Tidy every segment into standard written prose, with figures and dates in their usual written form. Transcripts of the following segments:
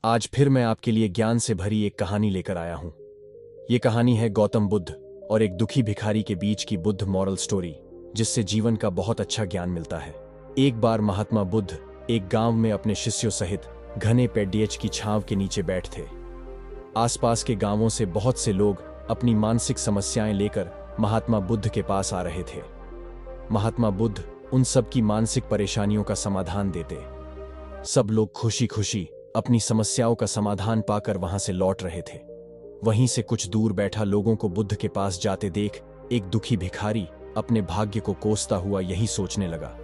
आज फिर मैं आपके लिए ज्ञान से भरी एक कहानी लेकर आया हूं। ये कहानी है गौतम बुद्ध और एक दुखी भिखारी के बीच की बुद्ध मॉरल स्टोरी, जिससे जीवन का बहुत अच्छा ज्ञान मिलता है। एक बार महात्मा बुद्ध एक गांव में अपने शिष्यों सहित घने पेड़ की छांव के नीचे बैठ थे। आसपास के गांवों से बहुत से लोग अपनी मानसिक समस्याएं लेकर महात्मा बुद्ध के पास आ रहे थे। महात्मा बुद्ध उन सब की मानसिक परेशानियों का समाधान देते। सब लोग खुशी खुशी अपनी समस्याओं का समाधान पाकर वहां से लौट रहे थे। वहीं से कुछ दूर बैठा लोगों को बुद्ध के पास जाते देख एक दुखी भिखारी अपने भाग्य को कोसता हुआ यही सोचने लगा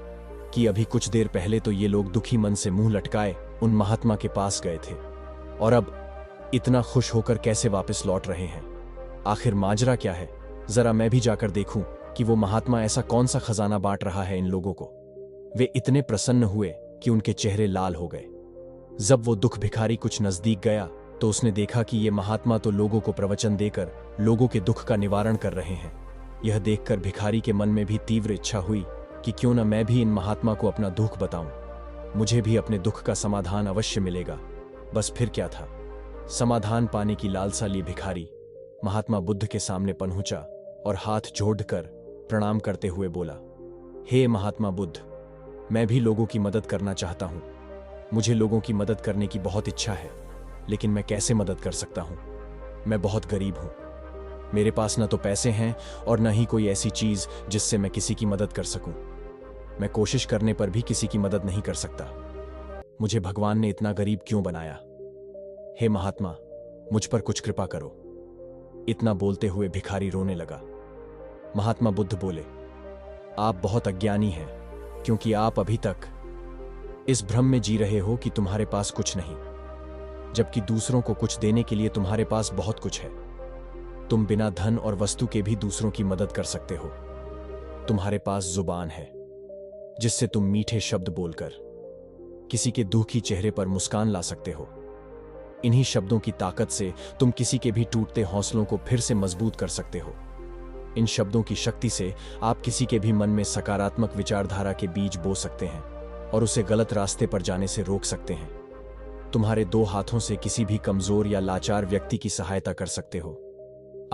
कि अभी कुछ देर पहले तो ये लोग दुखी मन से मुंह लटकाए उन महात्मा के पास गए थे, और अब इतना खुश होकर कैसे वापस लौट रहे हैं। आखिर माजरा क्या है? जरा मैं भी जाकर देखूं कि वो महात्मा ऐसा कौन सा खजाना बांट रहा है इन लोगों को। वे इतने प्रसन्न हुए कि उनके चेहरे लाल हो गए। जब वो दुख भिखारी कुछ नजदीक गया तो उसने देखा कि ये महात्मा तो लोगों को प्रवचन देकर लोगों के दुख का निवारण कर रहे हैं। यह देखकर भिखारी के मन में भी तीव्र इच्छा हुई कि क्यों न मैं भी इन महात्मा को अपना दुख बताऊं, मुझे भी अपने दुख का समाधान अवश्य मिलेगा। बस फिर क्या था, समाधान पाने की लालसा लिए भिखारी महात्मा बुद्ध के सामने पहुंचा और हाथ जोड़कर प्रणाम करते हुए बोला, हे महात्मा बुद्ध, मैं भी लोगों की मदद करना चाहता हूं। मुझे लोगों की मदद करने की बहुत इच्छा है, लेकिन मैं कैसे मदद कर सकता हूं? मैं बहुत गरीब हूं। मेरे पास न तो पैसे हैं और न ही कोई ऐसी चीज जिससे मैं किसी की मदद कर सकूं। मैं कोशिश करने पर भी किसी की मदद नहीं कर सकता। मुझे भगवान ने इतना गरीब क्यों बनाया? हे महात्मा, मुझ पर कुछ कृपा करो। इतना बोलते हुए भिखारी रोने लगा। महात्मा बुद्ध बोले, आप बहुत अज्ञानी हैं, क्योंकि आप अभी तक इस भ्रम में जी रहे हो कि तुम्हारे पास कुछ नहीं, जबकि दूसरों को कुछ देने के लिए तुम्हारे पास बहुत कुछ है। तुम बिना धन और वस्तु के भी दूसरों की मदद कर सकते हो। तुम्हारे पास जुबान है, जिससे तुम मीठे शब्द बोलकर किसी के दुखी चेहरे पर मुस्कान ला सकते हो। इन्हीं शब्दों की ताकत से तुम किसी के भी टूटते हौसलों को फिर से मजबूत कर सकते हो। इन शब्दों की शक्ति से आप किसी के भी मन में सकारात्मक विचारधारा के बीज बो सकते हैं और उसे गलत रास्ते पर जाने से रोक सकते हैं। तुम्हारे दो हाथों से किसी भी कमजोर या लाचार व्यक्ति की सहायता कर सकते हो।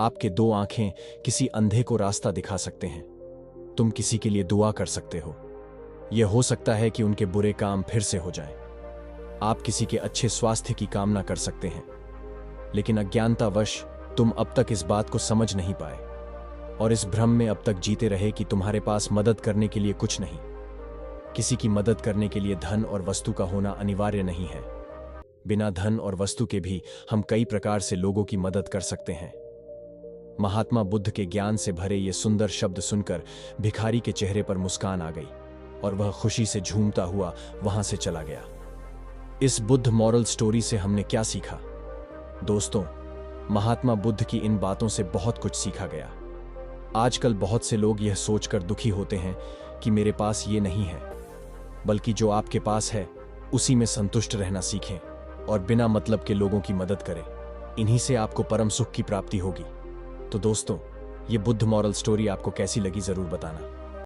आपके दो आंखें किसी अंधे को रास्ता दिखा सकते हैं। तुम किसी के लिए दुआ कर सकते हो। यह हो सकता है कि उनके बुरे काम फिर से हो जाएं। आप किसी के अच्छे स्वास्थ्य की कामना कर सकते हैं, लेकिन अज्ञानतावश तुम अब तक इस बात को समझ नहीं पाए और इस भ्रम में अब तक जीते रहे कि तुम्हारे पास मदद करने के लिए कुछ नहीं। किसी की मदद करने के लिए धन और वस्तु का होना अनिवार्य नहीं है। बिना धन और वस्तु के भी हम कई प्रकार से लोगों की मदद कर सकते हैं। महात्मा बुद्ध के ज्ञान से भरे ये सुंदर शब्द सुनकर भिखारी के चेहरे पर मुस्कान आ गई और वह खुशी से झूमता हुआ वहां से चला गया। इस बुद्ध मॉरल स्टोरी से हमने क्या सीखा? दोस्तों, महात्मा बुद्ध की इन बातों से बहुत कुछ सीखा गया। आजकल बहुत से लोग यह सोचकर दुखी होते हैं कि मेरे पास ये नहीं है, बल्कि जो आपके पास है उसी में संतुष्ट रहना सीखें और बिना मतलब के लोगों की मदद करें। इन्हीं से आपको परम सुख की प्राप्ति होगी। तो दोस्तों, ये बुद्ध मॉरल स्टोरी आपको कैसी लगी जरूर बताना।